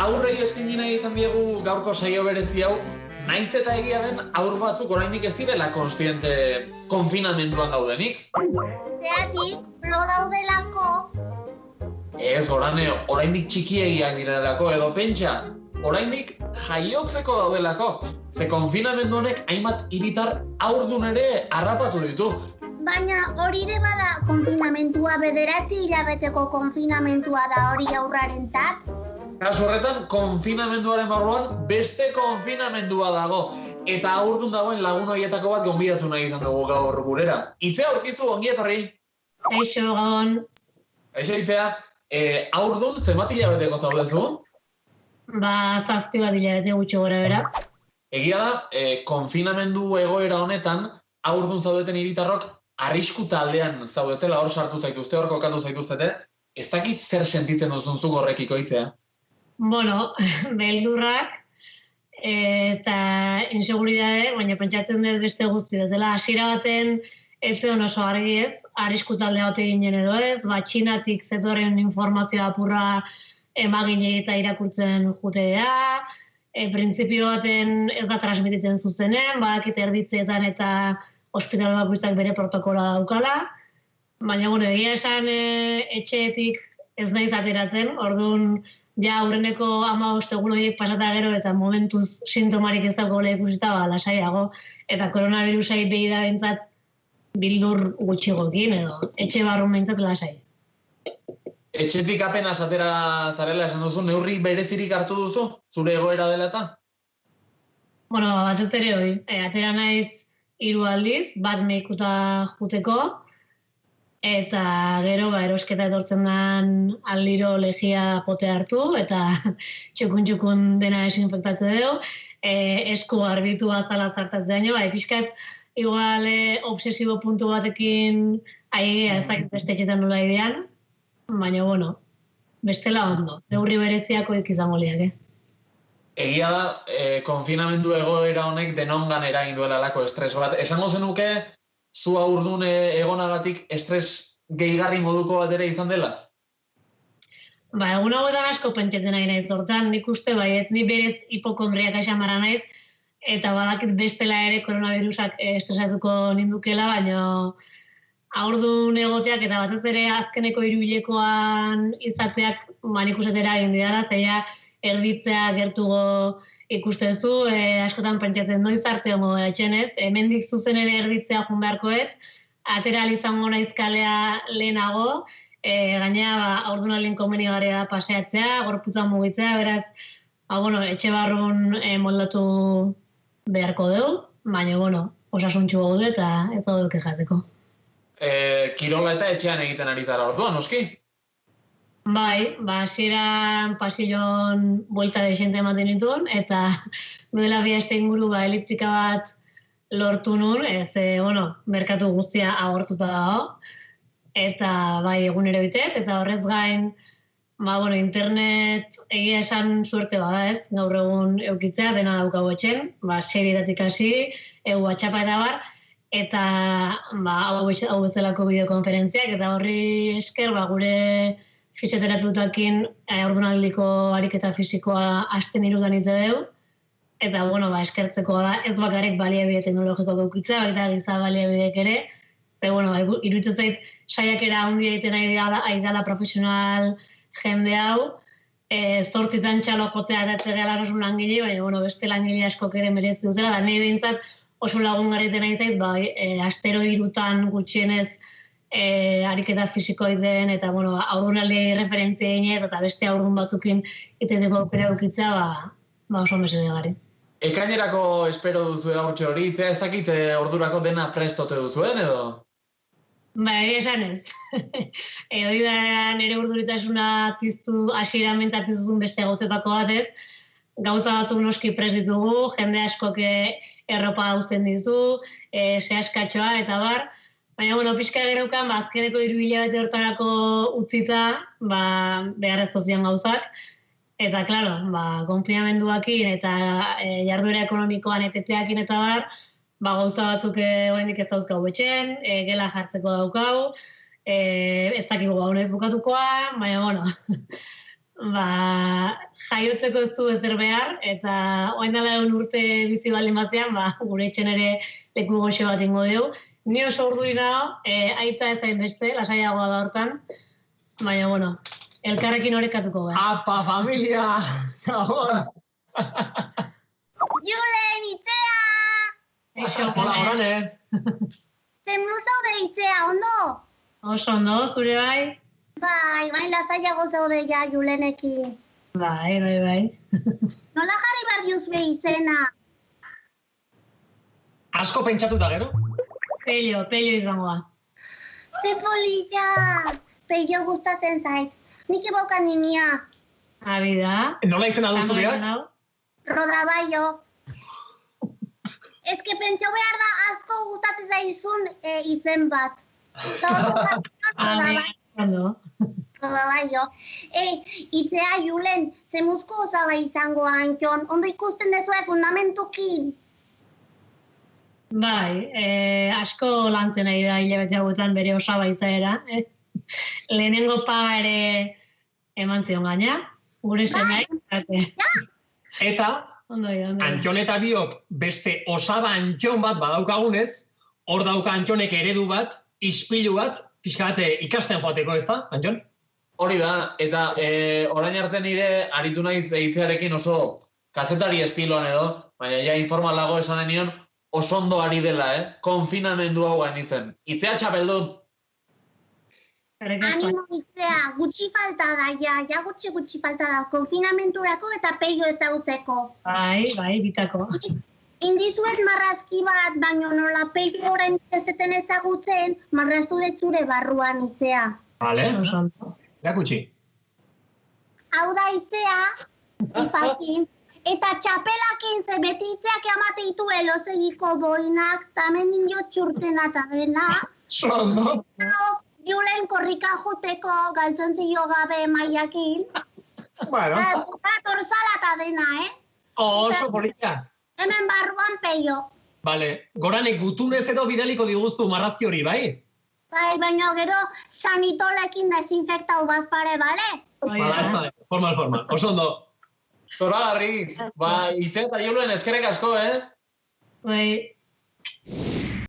aurrei eskaini nahi izan diegu gaurko saio berezi hau, naiz eta egia den aur batzuk oraindik ez direla kontziente konfinamenduan daudenik. Zeratik, lo daudelako. Ez, Gorane, oraindik txikiegiak direlako edo pentsa, oraindik jaiotzeko daudelako. Ze konfinamendu honek hainbat hiritar haurdun ere harrapatu ditu. Baina hori ere bada konfinamentua, 9 hilabeteko konfinamentua da hori aurrarentzat. Kasu horretan, konfinamenduaren barruan beste konfinamendua dago. Eta haurdun dagoen lagun horietako bat gonbidatu nahi izan dugu gaur gurera. Itzea aurkizu, ongi etorri. Eixo, Gabon. Eixo, Itzea, haurdun zenbat hilabeteko zaudezu? 7 hilabete gutxi gora bera. Egia da, konfinamendu egoera honetan, haurdun zaudeten hiritarrok arrisku taldean zaudetela, hor sartu zaituzte, hor kokatu zaituzte, ez dakit zer sentitzen duzun zuk horrekiko, Itzea? Bueno, beldurrak eta inseguridade, baina pentsatzen dut beste guzti dela. Hasiera baten ez zen oso argi ez, arrisku taldea ote ginen edo ez, Txinatik zetorren informazioa apurra emagine eta irakurtzen jutea, printzipio baten ez da transmititzen zuzenen, badakit erditzeetan eta ospital bakoitzak bere protokola daukala, baina egia esan etxeetik ez naiz ateratzen, orduan ja aurreneko 15 egun horiek pasata gero eta momentuz sintomarik ez dagoela ikusita lasaiago, eta koronavirusai begira behintzat bildur gutxigokin edo etxe barrun behintzat lasai. Etxetik apenas atera zarela esan duzu, neurri berezirik hartu duzu, zure egoera dela eta? Bueno, batez ere hori, atera naiz 3 aldiz, bat meikuta juteko, eta gero erosketa etortzen den aldiro legia pote hartu, eta txukun dena desinfektatu dugu, esku garbitu bazala zartatzeaino, pixkat igual obsesibo puntu batekin aigea ez dakit beste etxetan nola idean, baina, bueno, bestela ondo, neurri bereziako izango liake. Egia da, konfinamendu egoera honek denongan eragin duela lako estres bat. Esango zenuke, zu haurdun egonagatik estres gehigarri moduko bat ere izan dela? Egun hauetan asko pentsatzen nahi naiz hortan, nik uste ez ni berez hipokondriaka xamara naiz, eta badakit bestela ere koronavirusak estresatuko nindukela, baina haurdun egoteak eta batez ere azkeneko 3 hilekoan izateak nik uste eragin didala, zeia erditzea gertugo ikustezu, askotan pentsatzen noiz arte hongo etxenez, hemendik zuzen ere erditzea jun beharkoet, atera izango naiz kalea lehenago, gainera haurdunalien komenigarria da paseatzea, gorputza mugitzea, beraz, etxe barrun moldatu beharko dugu, baina, osasuntxu gaude eta ez daude kexateko. Kirola eta etxean egiten ari zara orduan, noski? Bai, hasieran pasilloan buelta desente ematen nituen, eta duela 2 aste inguru eliptika bat lortu nun, merkatu guztia agortuta dago, eta bai egunero bitet, eta horrez gain, internet egia esan suerte bada ez, gaur egun eukitzea, dena daukagu etxen, serietatik hasi, WhatsAppa eta bar, eta hau betzelako bideokonferentziak, eta horri esker gure fisioterapeutekin haurdunaldiko ariketa fisikoa asten 3 hitze dugu, eta eskertzeko da ez bakarrik baliabide teknologikoak eukitzea, baita giza baliabideek ere, iruditzen zait saiakera handia egiten ari dela profesional jende hau, 8 txalo jotzea edatze gela oso langile, baina beste langile askok ere merezi dutela, da nahi behintzat oso lagungarri nahi zait, astero 3 gutxienez ariketa fisikoa den, eta haurdunaldi referentzia egin eta beste haurdun batzukin itendeko aukera eukitzea, oso mesedegarri. Ekainerako espero duzu gaurtxo hori, ez dakit ordurako dena prestote duzuen edo? Esan ez. Hori da nire urduritasuna piztu, hasiera mentzat piztuzun beste gauzetako bat ez, gauza batzuk noski prest ditugu, jende askok erropa hausten dizu, sehaskatxoa eta bar, baina, pixka gereukan, azkeneko 3 hilabete hortarako utzita, beharrezko zian gauzak, eta, klaro, konfinamenduakin eta jarduera ekonomikoan eteteakin eta bar, gauza batzuk oraindik ez dauzkagu etxen, gela jartzeko daukau, ez dakigu honez bukatukoa, baina, jaiotzeko ez du ezer behar, eta oain dela urte bizi baldin bazean, gure etxen ere leku goxe bat ingo dugu. Ni oso urduri nago, aitza ez zain beste, lasaiagoa da hortan, baina, bueno, elkarrekin orekatuko behar. Apa, familia! Julen, Itzea! Eixo, Hola, Gorane! Zemru zaude Itzea, ondo? Oso ondo, zure bai? Bai, lasaiago zaude ja Julenekin. Bai. Nola jarri behar diuzue izena? Asko pentsatuta gero? Pello izangoa. Ze polita! Pello gustatzen zait. Nik eboka nimia. Abi da. Nola izena duzu behar? Rodabaio. Ez que pentsau behar da asko gustatzen zaizun izen bat. Rodabaio. Itzea Julen, zemuzko osaba izango Antxon. Ondo ikusten dezue fundamentuki. Bai, asko lantzen ari da hilabete hauetan bere osaba izaera. Lehenengo paga ere eman zion gaina, gure semai. Eta, Antxon eta biok beste osaba Antxon bat badaukagunez, hor dauka Antxonek eredu bat, ispilu bat, pixka bat ikasten joateko, ez da, Antxon? Hori da, eta orain arte nire aritu naiz Itzearekin oso kazetari estiloan edo, baina ja informalago esan denion, oso ondo ari dela, konfinamendu hau gainitzen. Itzea txapeldun! Animo Itzea, gutxi falta da, ja gutxi falta da, konfinamenturako eta peio ezagutzeko. Bai, bitako. Indizuet marrazki bat, baino nola peio orain ez zeten ezagutzen, marrazturet zure barruan Itzea. Bale, erakutsi. Hau da Itzea, ipakin, eta txapelakin ze beti Itzeak amate ditu elozegiko boinak, tamen nio txurtena eta dena. Sondo. Julen korrika joteko galtzontzio gabe maiakin. Bueno. Torzala eta dena, Oso polita. Hemen barruan peio. Bale, Gorane, gutunez edo bidaliko diguzu marrazki hori, bai? Bai, baina gero sanitolekin desinfektau bazpare, bale? Bale, formal. Oso ondo. Zoragarri, Itzea eta Julen eskerrik asko, Bai.